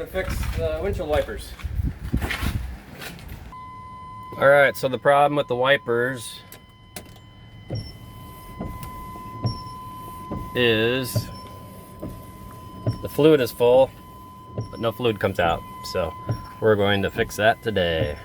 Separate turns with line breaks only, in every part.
fix the windshield wipers. Alright, so the problem with the wipers is the fluid is full, but no fluid comes out. So we're going to fix that today.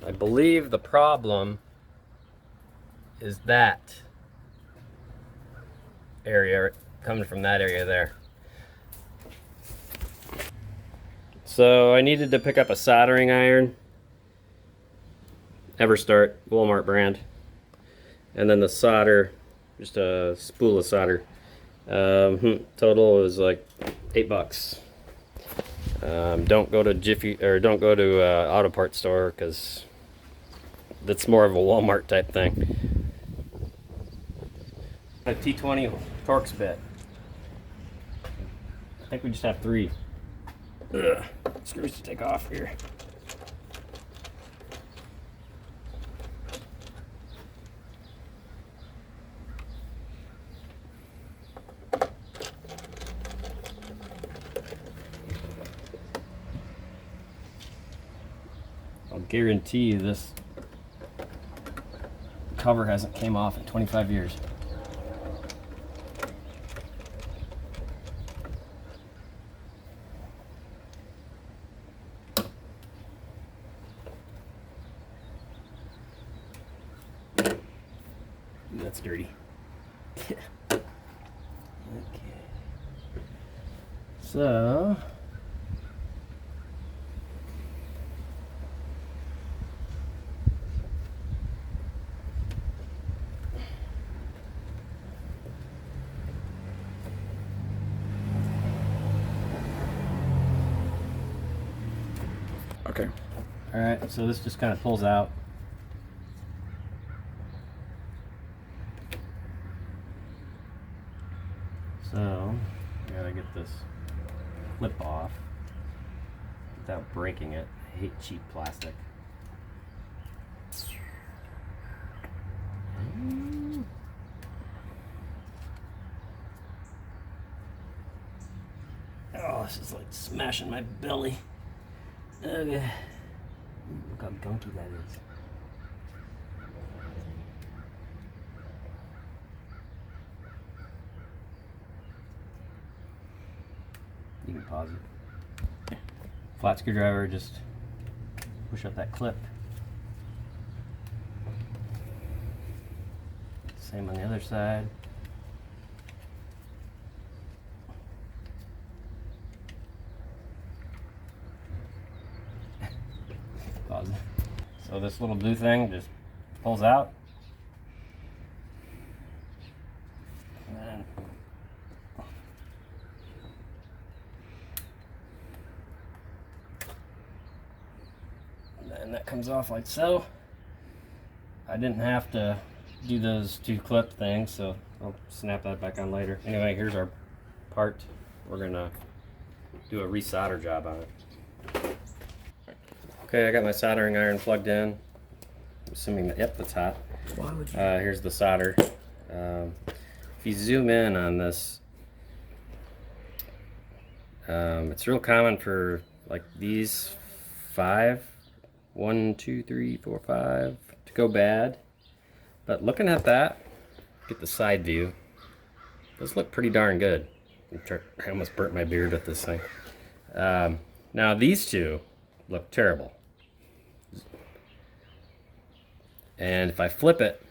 I believe the problem is that area, coming from that area there. So I needed to pick up a soldering iron, Everstart, Walmart brand, and then the solder, just a spool of solder. Total was like $8. Don't go to Jiffy, or don't go to auto parts store, because that's more of a Walmart type thing. A T20 Torx bit. I think we just have 3. Ugh, screws to take off here. I'll guarantee you this cover hasn't came off in 25 years. That's dirty. Okay. So
Okay.
alright, so this just kind of pulls out. So, gotta get this clip off without breaking it. I hate cheap plastic. Oh, this is like smashing my belly. Okay. Look how gunky that is. You can pause it. Flat screwdriver, just push up that clip. Same on the other side. Pause it. So this little blue thing just pulls out. And that comes off like so. I didn't have to do those 2 clip things, so I'll snap that back on later. Anyway, here's our part. We're gonna do a resolder job on it. Okay, I got my soldering iron plugged in. I'm assuming that, yep, that's hot.
Why would you?
Here's the solder. If you zoom in on this, it's real common for like these 5, 1, 2, 3, 4, 5 to go bad. But looking at that, get the side view, those look pretty darn good. I almost burnt my beard with this thing. Now these 2 look terrible. And if I flip it,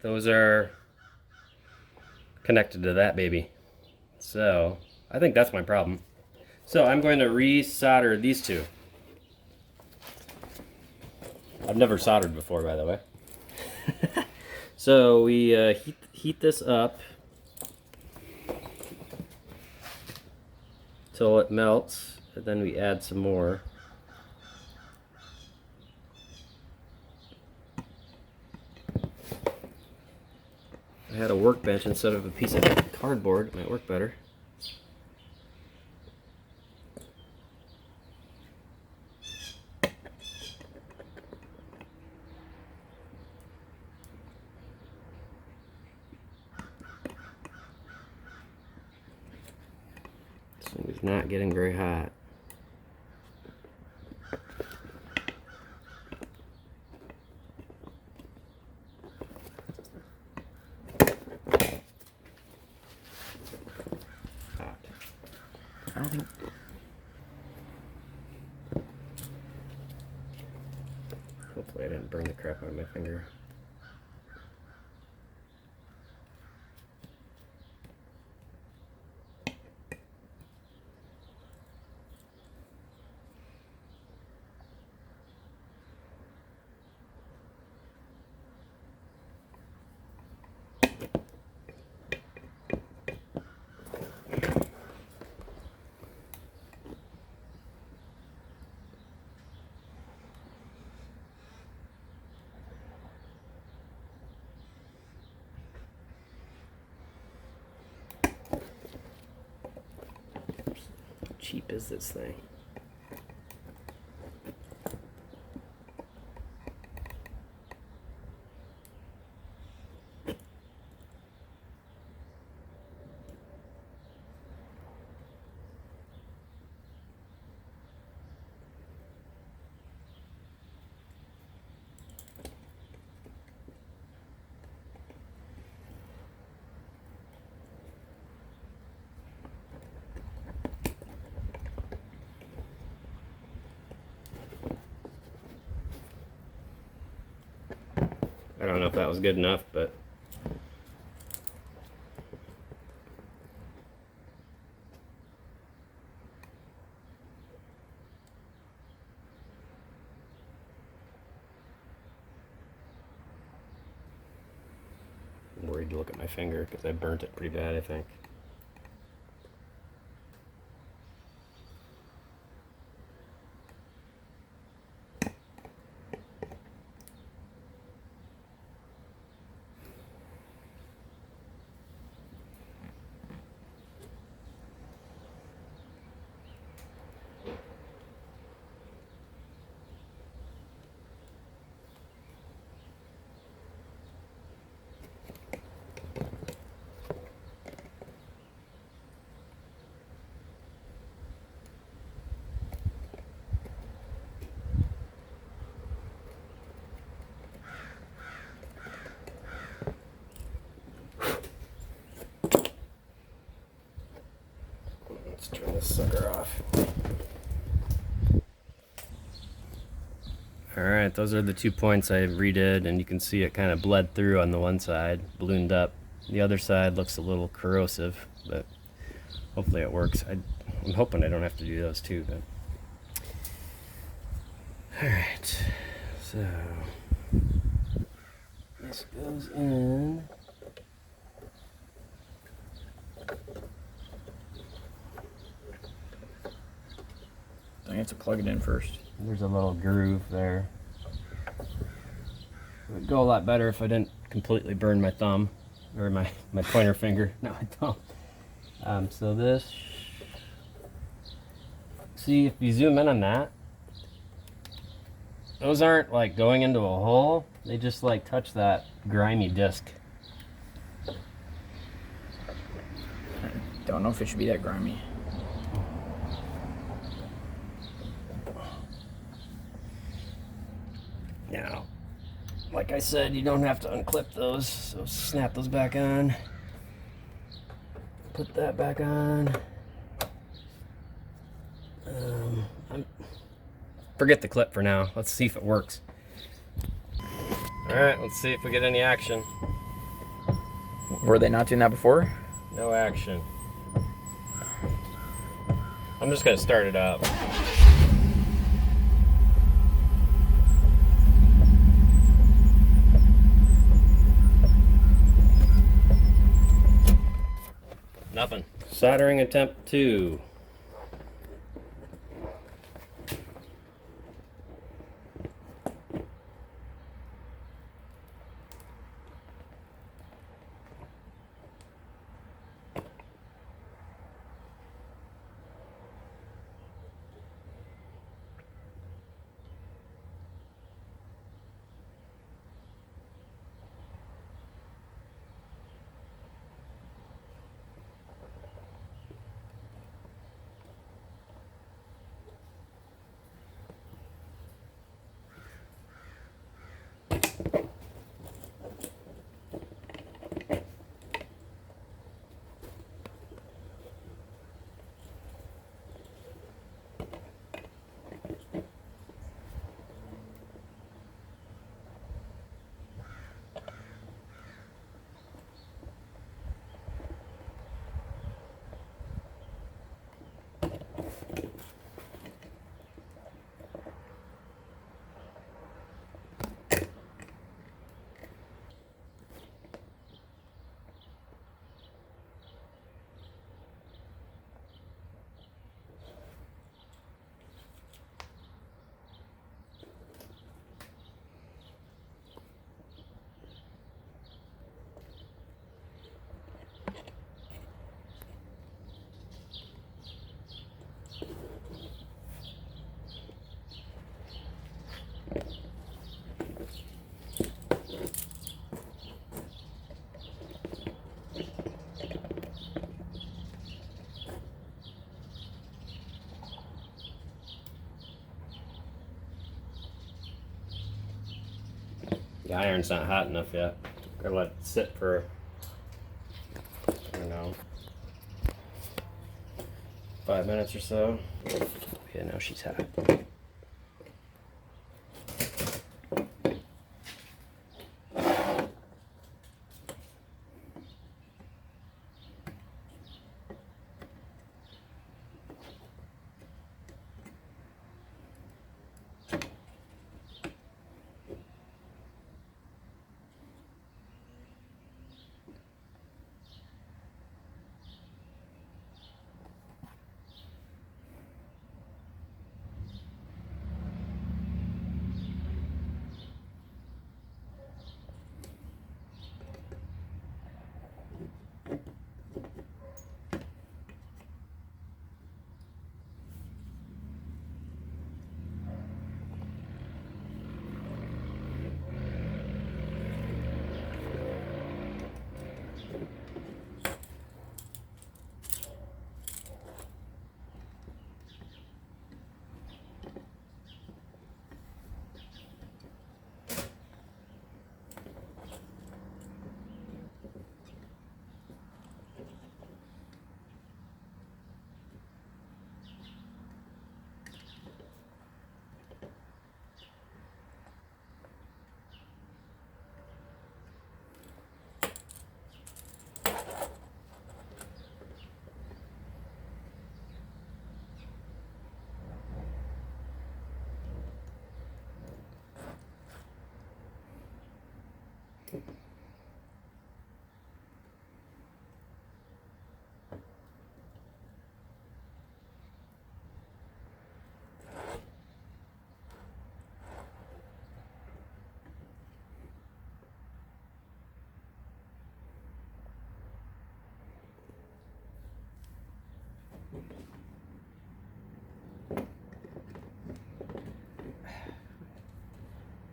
those are connected to that baby. So I think that's my problem. So I'm going to re-solder these 2. I've never soldered before, by the way. So we heat this up till it melts, and then we add some more. I had a workbench instead of a piece of cardboard, it might work better. This thing is not getting very hot.
I don't think.
Hopefully I didn't burn the crap out of my finger. How cheap is this thing? I don't know if that was good enough, but I'm worried to look at my finger because I burnt it pretty bad, I think. Let's turn this sucker off. Alright, those are the 2 points I redid, and you can see it kind of bled through on the one side, ballooned up. The other side looks a little corrosive, but hopefully it works. I'm hoping I don't have to do those too. But alright, so this goes in.
I have to plug it in first.
There's a little groove there. It would go a lot better if I didn't completely burn my thumb, or my pointer finger, not my thumb. So this, see if you zoom in on that, those aren't like going into a hole, they just like touch that grimy disc.
I don't know if it should be that grimy.
Now, like I said, you don't have to unclip those, so snap those back on. Put that back on. Forget the clip for now. Let's see if it works. Alright, let's see if we get any action.
Were they not doing that before?
No action. I'm just gonna start it up. Nothing. Soldering attempt 2. The iron's not hot enough yet. Gotta let it sit for, I don't know, 5 minutes or so. Yeah, now she's hot.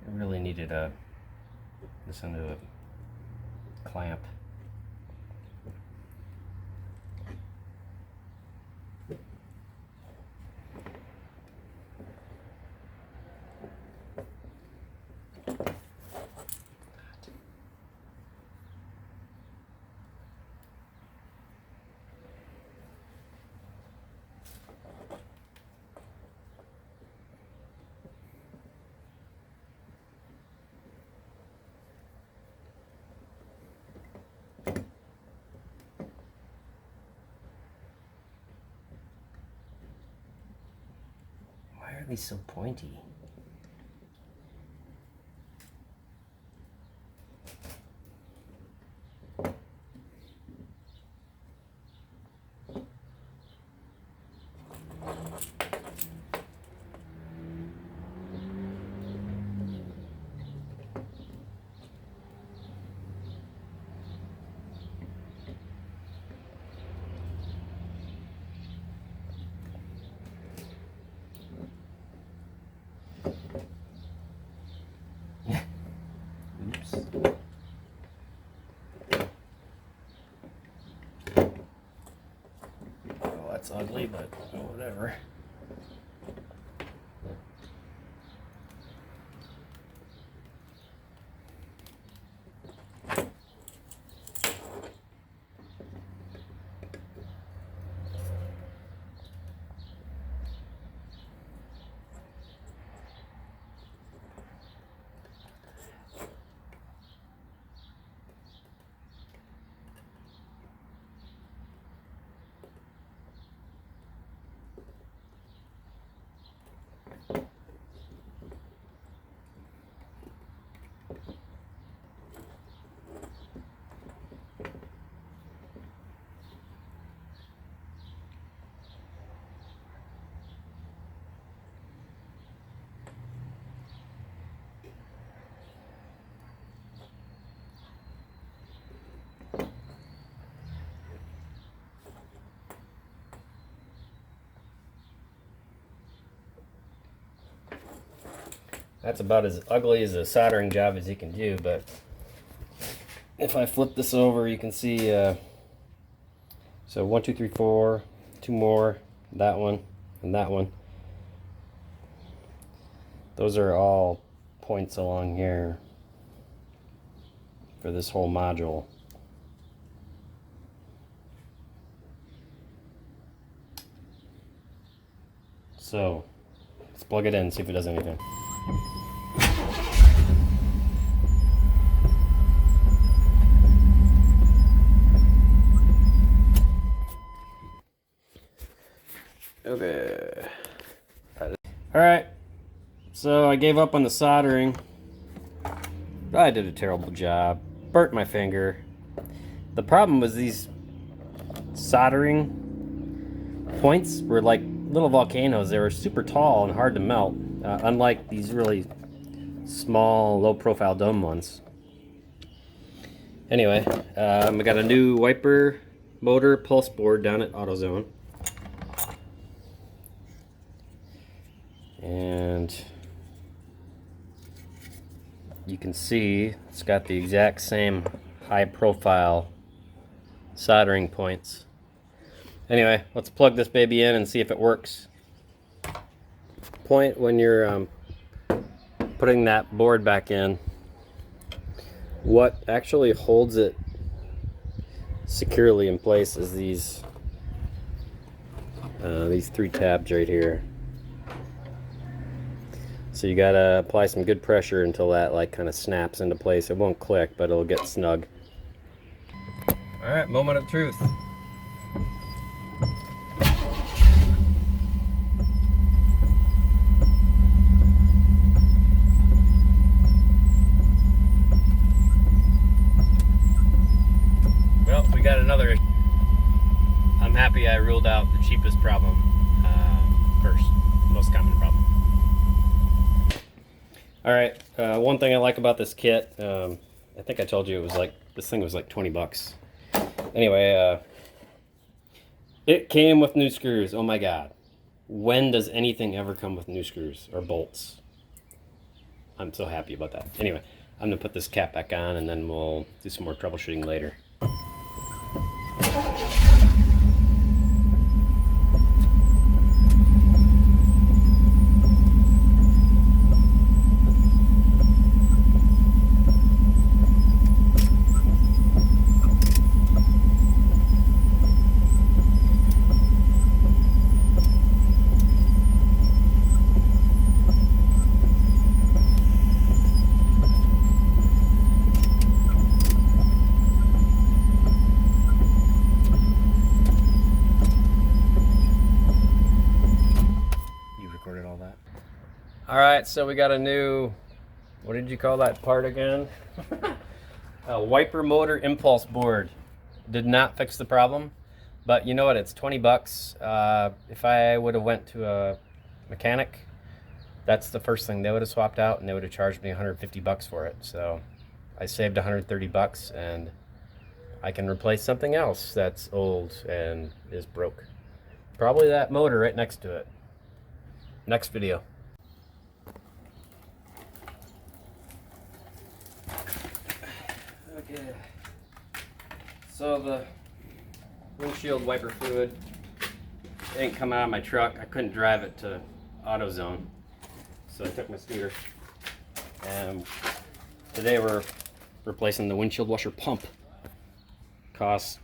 I really needed this into a clamp. Why are they so pointy? Oops. Well, that's ugly, but whatever. That's about as ugly as a soldering job as you can do, but if I flip this over, you can see, so 1, 2, 3, 4, 2 more, that one, and that one. Those are all points along here. for this whole module. So let's plug it in, see if it does anything. Okay. Alright, so I gave up on the soldering. I did a terrible job. Burnt my finger. The problem was these soldering points were like little volcanoes. They were super tall and hard to melt, unlike these really small, low-profile dome ones. Anyway, I got a new wiper motor pulse board down at AutoZone. And you can see it's got the exact same high-profile soldering points. Anyway, let's plug this baby in and see if it works. Point when you're putting that board back in, what actually holds it securely in place is these 3 tabs right here. So you gotta apply some good pressure until that like kind of snaps into place. It won't click, but it'll get snug. All right, moment of truth. Well, we got another issue. I'm happy I ruled out the cheapest problem first, most common problem. All right, one thing I like about this kit, I think I told you it was like, this thing was like 20 bucks. Anyway, it came with new screws. Oh my God. When does anything ever come with new screws or bolts? I'm so happy about that. Anyway, I'm gonna put this cap back on and then we'll do some more troubleshooting later. All right, so we got a new, what did you call that part again? A wiper motor impulse board. Did not fix the problem, but you know what, it's 20 bucks. If I would have went to a mechanic, that's the first thing they would have swapped out, and they would have charged me 150 bucks for it. So I saved 130 bucks and I can replace something else that's old and is broke. Probably that motor right next to it. Next video. Okay, so the windshield wiper fluid ain't come out of my truck. I couldn't drive it to AutoZone, so I took my scooter. And today we're replacing the windshield washer pump. Costs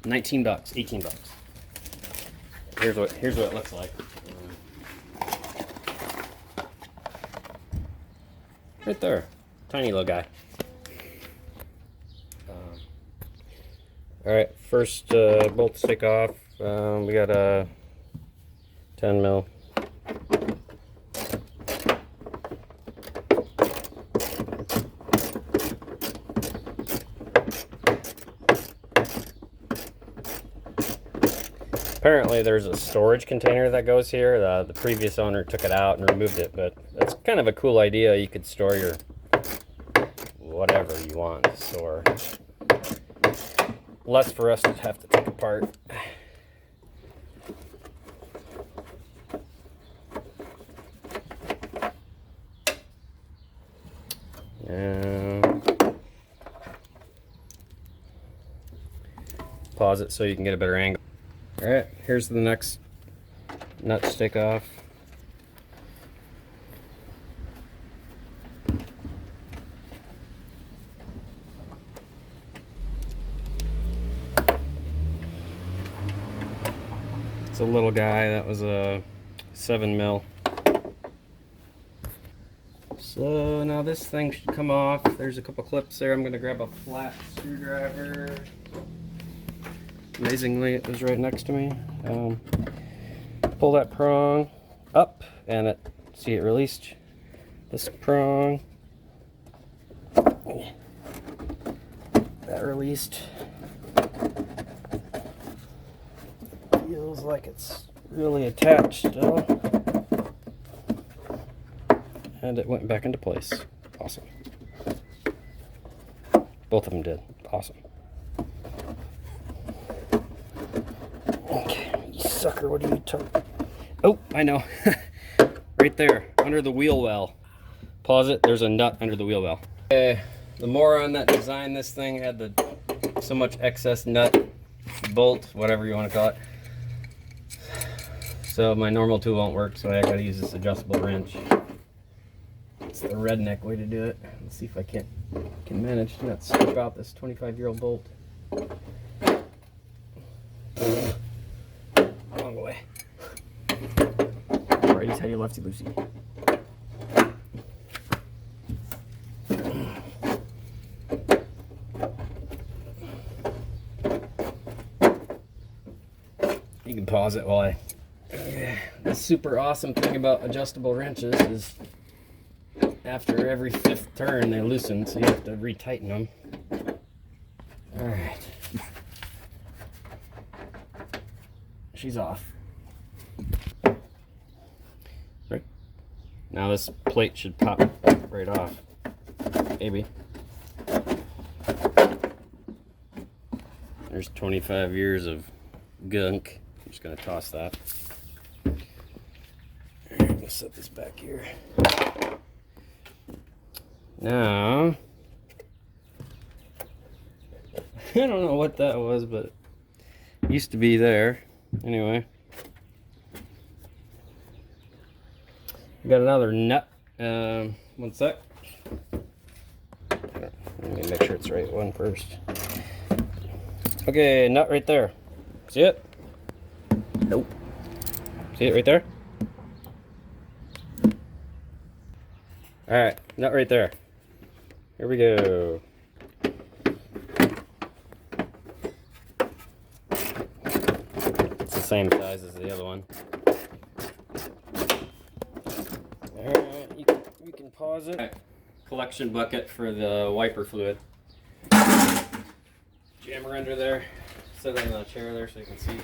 19 bucks, 18 bucks. Here's what it looks like. Right there, tiny little guy. All right, first bolt to take off. We got a 10 mil. Apparently there's a storage container that goes here. The previous owner took it out and removed it, but it's kind of a cool idea. You could store your whatever you want to store. Less for us to have to take apart. And pause it so you can get a better angle. All right, here's the next nut to take off. little guy. That was a 7 mil. So now this thing should come off. There's a couple clips there. I'm gonna grab a flat screwdriver. Amazingly, it was right next to me. Pull that prong up, and see it released. This prong. That released. Feels like it's really attached still. And it went back into place. Awesome. Both of them did. Awesome. Okay, you sucker, what are you talking? Oh, I know. Right there, under the wheel well. Pause it, there's a nut under the wheel well. Okay, the moron that designed this thing had so much excess nut, bolt, whatever you want to call it. So my normal tool won't work, so I gotta use this adjustable wrench. It's the redneck way to do it. Let's see if I can manage to not strip out this 25-year-old bolt. Wrong way.
Righty tighty, lefty loosey.
You can pause it while the super awesome thing about adjustable wrenches is after every 5th turn they loosen, so you have to retighten them. Alright. She's off. Right. Now this plate should pop right off. Maybe. There's 25 years of gunk. I'm just going to toss that. I'm going to set this back here. Now, I don't know what that was, but it used to be there. Anyway, we got another nut. One sec. Let me make sure it's the right one first. Okay, nut right there. See it?
Nope.
See it right there? Alright, nut right there. Here we go. It's the same size as the other one. Alright, you can pause it. Right. Collection bucket for the wiper fluid. Jammer under there. Set it on the chair there so you can see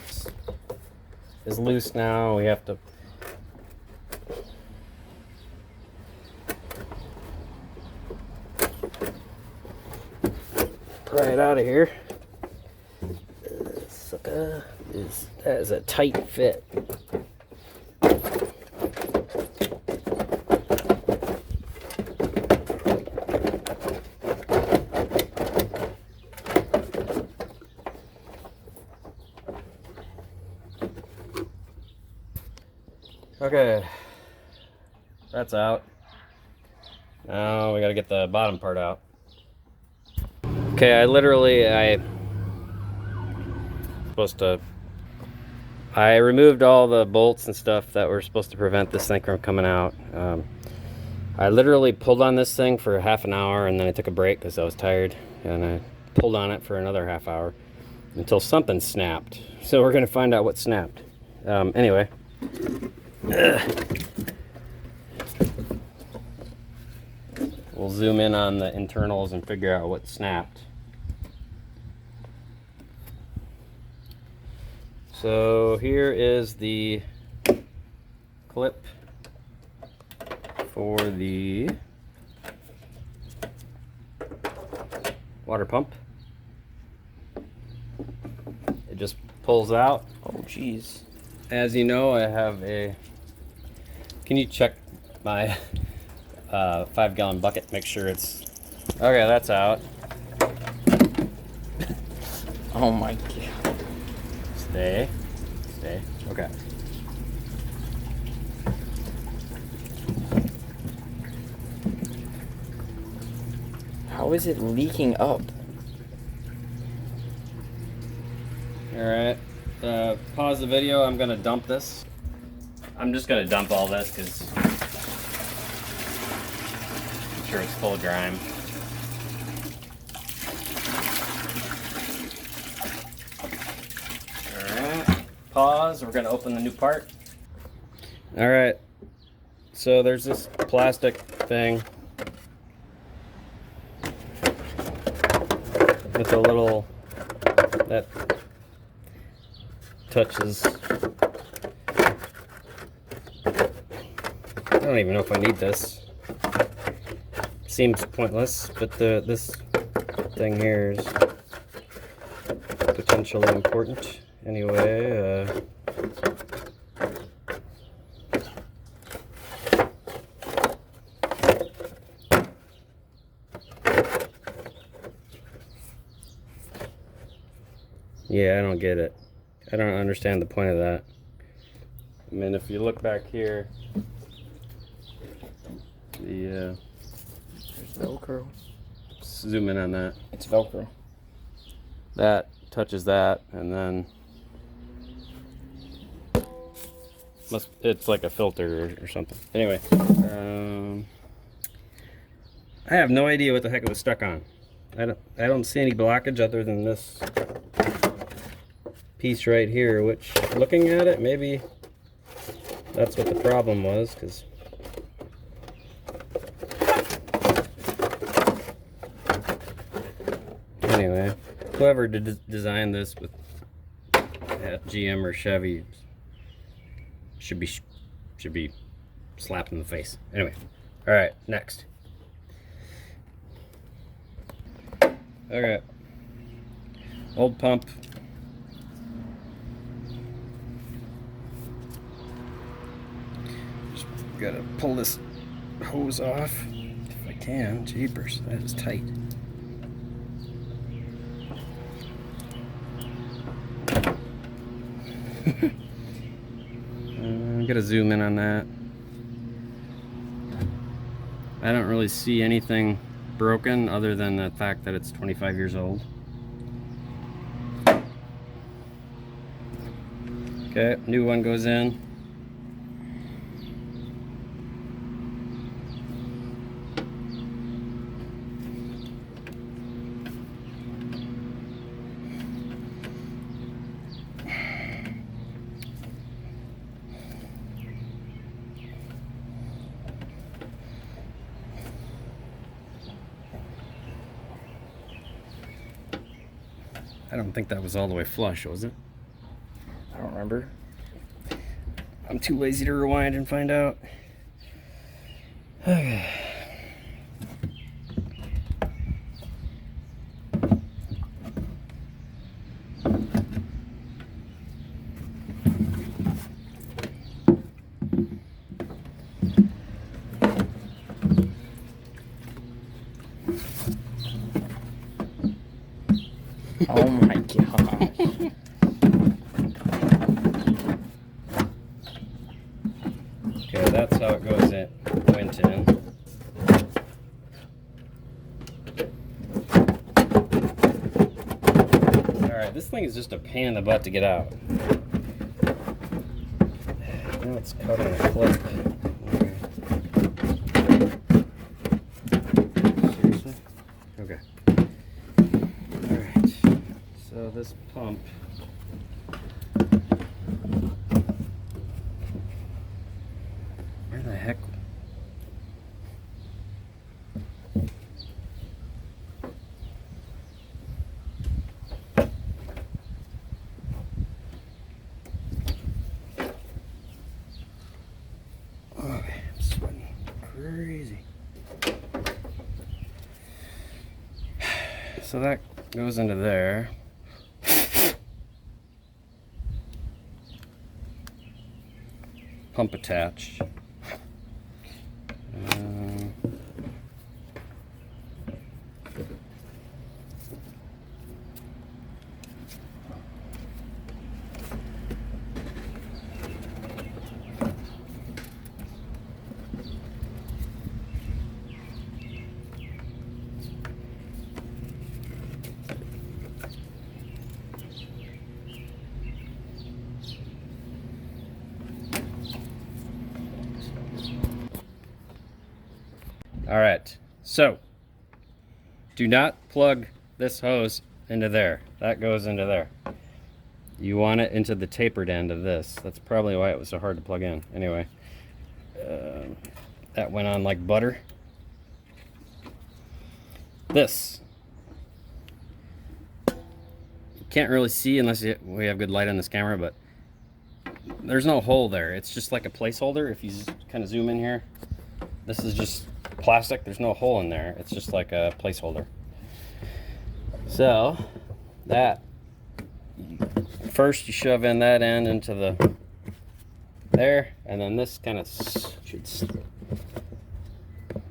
it's loose now. We have to pry it out of here. Sucker that is a tight fit. Okay, that's out. Now we gotta get the bottom part out. Okay, I removed all the bolts and stuff that were supposed to prevent this thing from coming out. I literally pulled on this thing for half an hour, and then I took a break because I was tired, and I pulled on it for another half hour until something snapped. So we're gonna find out what snapped. Anyway. We'll zoom in on the internals and figure out what snapped. So here is the clip for the water pump. It just pulls out.
Oh, geez.
As you know, I have a... Can you check my 5-gallon bucket? Make sure it's... Okay, that's out.
Oh my god.
Stay. Okay.
How is it leaking up?
Alright. pause the video. I'm gonna dump this. I'm just gonna dump all this because I'm sure it's full of grime. Alright, pause. We're gonna open the new part. Alright, so there's this plastic thing with a little that touches. I don't even know if I need this. Seems pointless, but this thing here is potentially important. Anyway, yeah, I don't get it. I don't understand the point of that. I mean, if you look back here, there's
Velcro.
Zoom in on that.
It's Velcro.
That touches that, and then it's like a filter or something. Anyway, I have no idea what the heck it was stuck on. I don't see any blockage other than this piece right here, which, looking at it, maybe that's what the problem was, because anyway, whoever designed this with GM or Chevy should be slapped in the face. Anyway, all right, next. Okay, old pump. Just gotta pull this hose off if I can. Jeepers, that is tight. I'm gonna zoom in on that. I don't really see anything broken other than the fact that it's 25 years old. Okay, new one goes in. I don't think that was all the way flush, was it?
I don't remember.
I'm too lazy to rewind and find out. Okay.
Oh my god.
Okay, that's how it goes in. Went in. Alright, this thing is just a pain in the butt to get out. Now it's caught on a clip. Seriously? Okay. Alright. So this pump. Where the heck? I'm sweating crazy. So that goes into there. Pump attach. All right, so do not plug this hose into there. That goes into there. You want it into the tapered end of this. That's probably why it was so hard to plug in. Anyway, that went on like butter. This, you can't really see unless we have good light on this camera, but there's no hole there. It's just like a placeholder. If you kind of zoom in here, this is just plastic. There's no hole in there. It's just like a placeholder. So that, first you shove in that end into the there, and then this kind of should,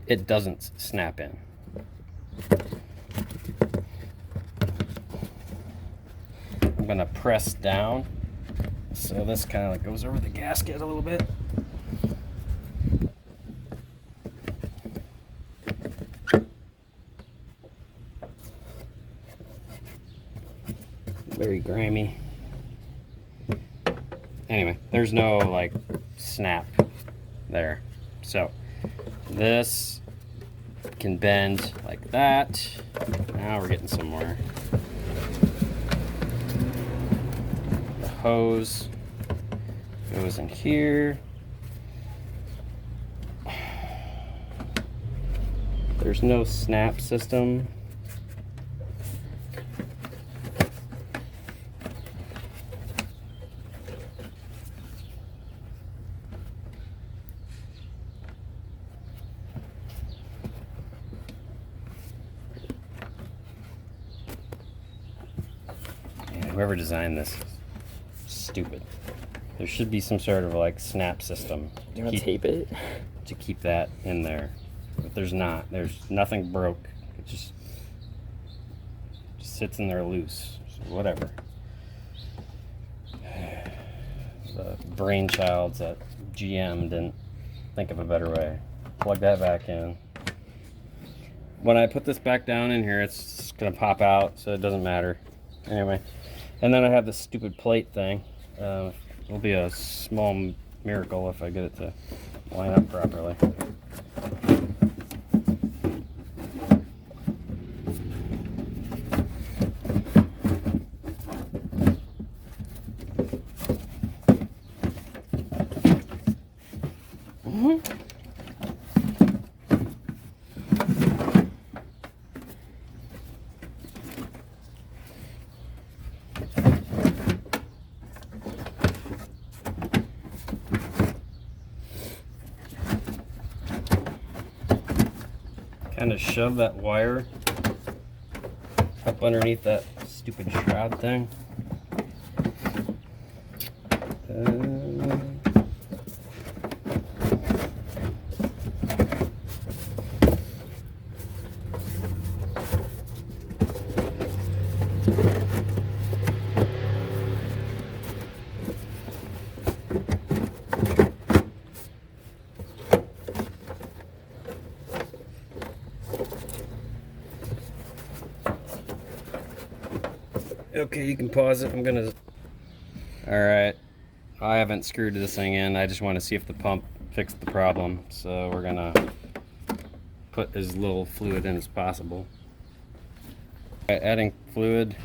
it doesn't snap in. I'm gonna press down so this kind of like goes over the gasket a little bit. Very grimy. Anyway, there's no like snap there. So this can bend like that. Now we're getting somewhere. The hose goes in here. There's no snap system. Whoever designed this is stupid. There should be some sort of like snap system.
You want to tape it?
To keep that in there. But there's not. There's nothing broke. It just sits in there loose. So whatever. The brainchilds at GM didn't think of a better way. Plug that back in. When I put this back down in here, it's gonna pop out, so it doesn't matter. Anyway. And then I have this stupid plate thing. It'll be a small miracle if I get it to line up properly. Kind of shove that wire up underneath that stupid shroud thing. Okay, you can pause it. I'm gonna. Alright, I haven't screwed this thing in. I just want to see if the pump fixed the problem. So we're gonna put as little fluid in as possible. Right, adding fluid.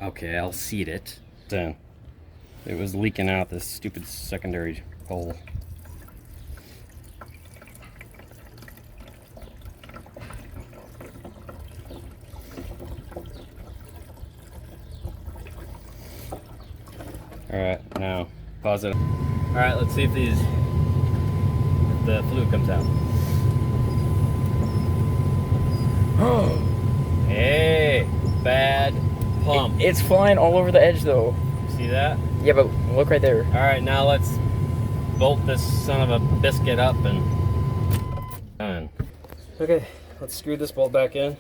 Okay, I'll seat it. Then it was leaking out this stupid secondary hole. Alright, now pause it. Alright, let's see if the fluid comes out. Hey, bad pump.
It's flying all over the edge though.
See that?
Yeah, but look right there.
Alright, now let's bolt this son of a biscuit up and done. Okay, let's screw this bolt back in.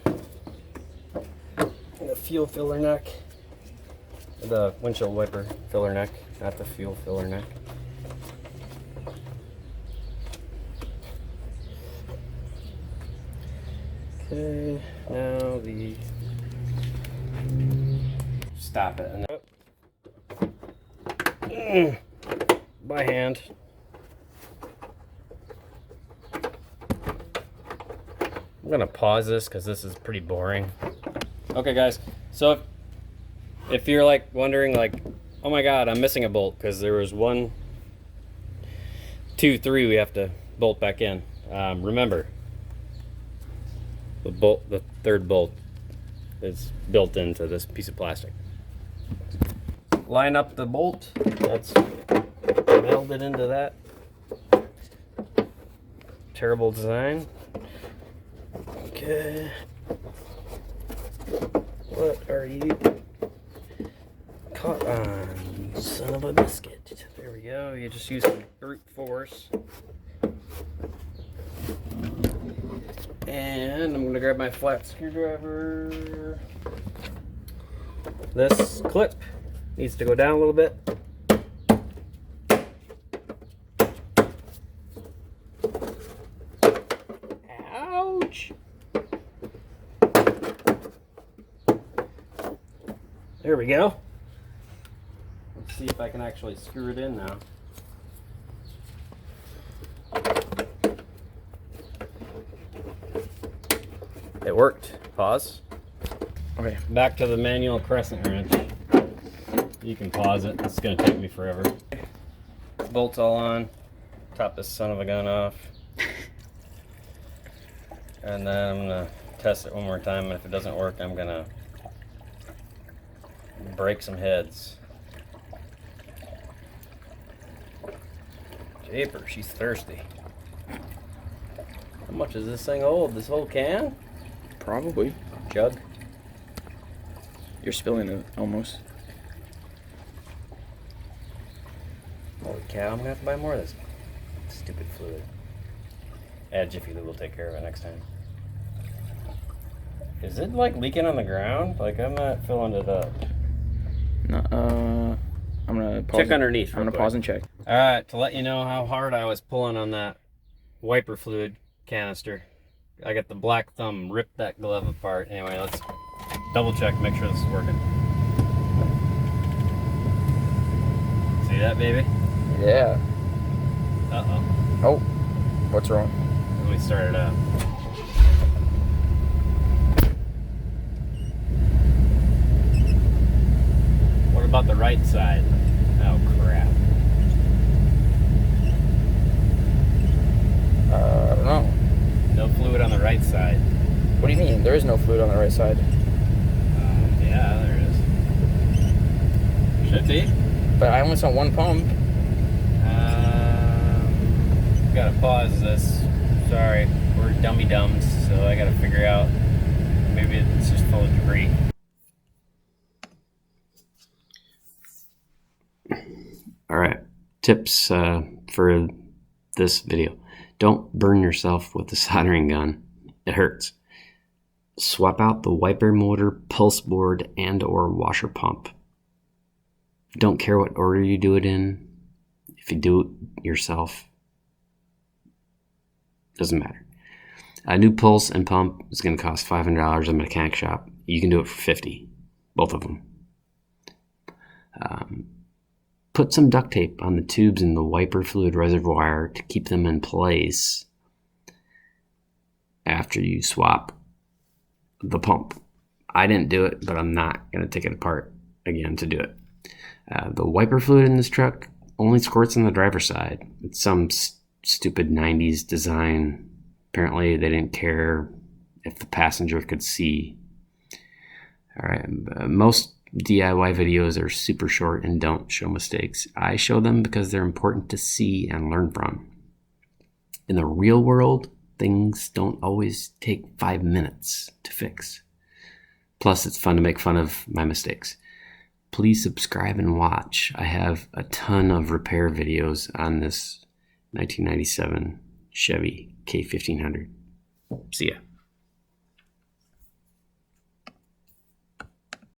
The fuel filler neck. The windshield wiper filler neck, not the fuel filler neck. Okay, now the... Stop it. And then... by hand. I'm gonna pause this because this is pretty boring. Okay guys, so if you're like wondering like, oh my god, I'm missing a bolt because there was 1, 2, 3 we have to bolt back in. Remember, the third bolt is built into this piece of plastic. Line up the bolt that's melded into that. Terrible design. Okay. What are you caught on, you son of a biscuit? There we go. You just use some brute force. And I'm gonna grab my flat screwdriver. This clip needs to go down a little bit. Ouch! There we go. Let's see if I can actually screw it in now. It worked. Pause.
Okay.
Back to the manual crescent wrench. You can pause it. It's going to take me forever. Bolts all on. Top this son of a gun off. And then I'm going to test it one more time. And if it doesn't work, I'm going to break some heads. Japer, she's thirsty. How much does this thing hold? This whole can?
Probably.
Jug?
You're spilling it almost.
Holy cow, I'm gonna have to buy more of this stupid fluid. Add Jiffy Lube will take care of it next time. Is it like leaking on the ground? Like I'm not filling it up.
No, I'm gonna pause.
Check underneath.
I'm gonna pause and check.
Alright, to let you know how hard I was pulling on that wiper fluid canister. I got the black thumb, ripped that glove apart. Anyway, let's double check, make sure this is working. See that, baby?
Yeah.
Uh-oh.
Oh, what's wrong?
Let me start it up. What about the right side? Oh, crap.
I don't know.
No fluid on the right side.
What do you mean? There is no fluid on the right side.
Yeah, there is. Should be.
But I only saw one pump.
Gotta pause this. Sorry, we're dummy dumbs, so I gotta figure out. Maybe it's just full of debris. Alright, tips for this video. Don't burn yourself with a soldering gun. It hurts. Swap out the wiper motor, pulse board, and or washer pump. Don't care what order you do it in. If you do it yourself, doesn't matter. A new pulse and pump is going to cost $500 at a mechanic shop. You can do it for $50, both of them. Put some duct tape on the tubes in the wiper fluid reservoir to keep them in place after you swap the pump. I didn't do it, but I'm not going to take it apart again to do it. The wiper fluid in this truck only squirts on the driver's side. It's some stupid 90s design. Apparently they didn't care if the passenger could see. All right, most DIY videos are super short and don't show mistakes. I show them because they're important to see and learn from. In the real world, things don't always take 5 minutes to fix. Plus, it's fun to make fun of my mistakes. Please subscribe and watch. I have a ton of repair videos on this 1997 Chevy K1500. See ya.